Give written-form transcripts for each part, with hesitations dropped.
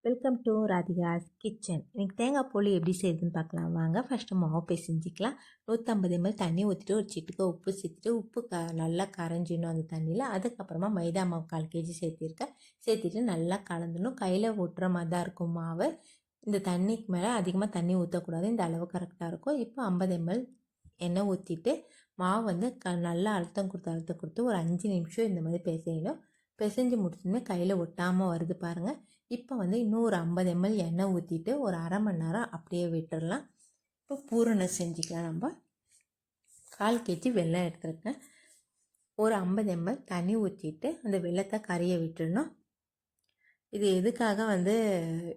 Welcome to Radhika's kitchen. எனக்கு தேங்காய் போலி எப்படி செய்யுதுன்னு பார்க்கலாம் வாங்க. ஃபஸ்ட்டு மாவு பிசைஞ்சிக்கலாம். 150 ml தண்ணி ஊற்றிட்டு ஒரு சிட்டுக்கு உப்பு சேர்த்துட்டு உப்பு நல்லா கரைஞ்சிடணும் அந்த தண்ணியில். அதுக்கப்புறமா மைதா மாவு 1/4 kg சேர்த்துட்டு நல்லா கலந்துடணும். கையில் ஒட்டுற மாதிரி தான் இருக்கும் மாவு. இந்த தண்ணிக்கு மேலே அதிகமாக தண்ணி ஊற்றக்கூடாது. இந்த அளவு கரெக்டாக இருக்கும். இப்போ 50 ml எண்ணெய் ஊற்றிட்டு மாவு வந்து நல்லா அழுத்தம் கொடுத்து ஒரு 5 நிமிஷம் இந்த மாதிரி பிசையணும். பிசைஞ்சு முடிச்சுமே கையில் ஒட்டாமல் வருது பாருங்கள். இப்போ வந்து இன்னும் ஒரு 50 ml எண்ணெய் ஊற்றிட்டு ஒரு அரை மணி நேரம் அப்படியே விட்டுடலாம். இப்போ பூரணம் செஞ்சுக்கலாம். நம்ம 1/4 kg வெல்லம் எடுத்துருக்கேன். ஒரு 50 ml தண்ணி ஊற்றிட்டு அந்த வெல்லத்தை கரைய விட்டுடணும். இது எதுக்காக வந்து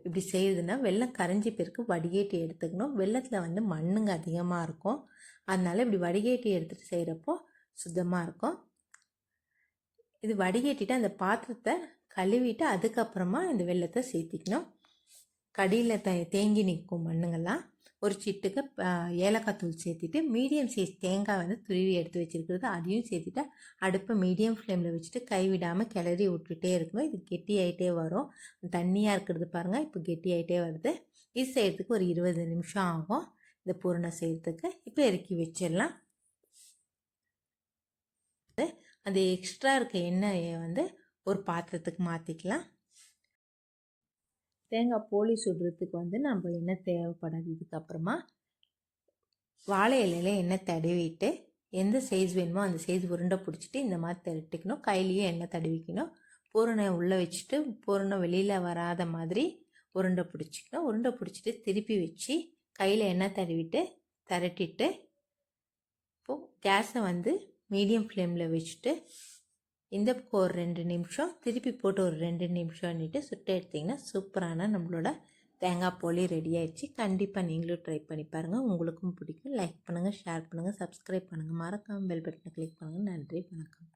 இப்படி செய்யுதுன்னா, வெல்லம் கரைஞ்சி பிறகு வடிகட்டி எடுத்துக்கணும். வெல்லத்தில் வந்து மண்ணுங்க அதிகமாக இருக்கும். அதனால் இப்படி வடிகட்டி எடுத்துகிட்டு செய்கிறப்போ சுத்தமாக இருக்கும். இது வடிகட்டிட்டு அந்த பாத்திரத்தை கழுவிட்டு அதுக்கப்புறமா இந்த வெல்லத்தை சேர்த்திக்கணும். கடியில் தேங்கி நிற்கும் மண்ணுங்கள்லாம். ஒரு சிட்டுக்கு ஏலக்காய் தூள் சேர்த்துட்டு மீடியம் சைஸ் தேங்காய் வந்து துருவி எடுத்து வச்சுருக்கிறது அதையும் சேர்த்துட்டு அடுப்பை மீடியம் ஃப்ளேமில் வச்சுட்டு கைவிடாமல் கிளறி விட்டுட்டே இருக்கணும். இது கெட்டி ஆகிட்டே வரும். தண்ணியாக இருக்கிறது பாருங்கள், இப்போ கெட்டி ஆகிட்டே வருது. இது செய்கிறதுக்கு ஒரு 20 நிமிஷம் ஆகும். இந்த பூரணம் செய்கிறதுக்கு இப்போ இறக்கி வச்சிடலாம். அந்த எக்ஸ்ட்ரா இருக்க எண்ணெயை வந்து ஒரு பாத்திரத்துக்கு மாற்றிக்கலாம். தேங்காய் போலி சுடுறதுக்கு வந்து நம்ம எண்ணெய் தேவைப்படாது. இதுக்கப்புறமா வாழை இலையில எண்ணெய் தடவிட்டு எந்த சைஸ் வேணுமோ அந்த சைஸ் உருண்டை பிடிச்சிட்டு இந்த மாதிரி திரட்டிக்கணும். கையிலையும் எண்ணெய் தடவிக்கணும். பூரணம் உள்ளே வச்சுட்டு பூரணம் வெளியில் வராத மாதிரி உருண்டை பிடிச்சிக்கணும். உருண்டை பிடிச்சிட்டு திருப்பி வச்சு கையில் எண்ணெய் தடவிட்டு திரட்டிட்டு இப்போது கேஸை வந்து மீடியம் ஃப்ளேமில் வச்சுட்டு இந்த பக்கம் ஒரு 2 நிமிஷம் திருப்பி போட்டு ஒரு 2 நிமிஷம்னுட்டு சுட்டு எடுத்திங்கன்னா சூப்பரான நம்மளோட தேங்காய் போலி ரெடி ஆகிடுச்சு. கண்டிப்பாக நீங்களும் ட்ரை பண்ணி பாருங்கள். உங்களுக்கும் பிடிக்கும். லைக் பண்ணுங்கள், ஷேர் பண்ணுங்கள், சப்ஸ்கிரைப் பண்ணுங்கள், மறக்காமல் பெல் பட்டனை கிளிக் பண்ணுங்கள். நன்றி, வணக்கம்.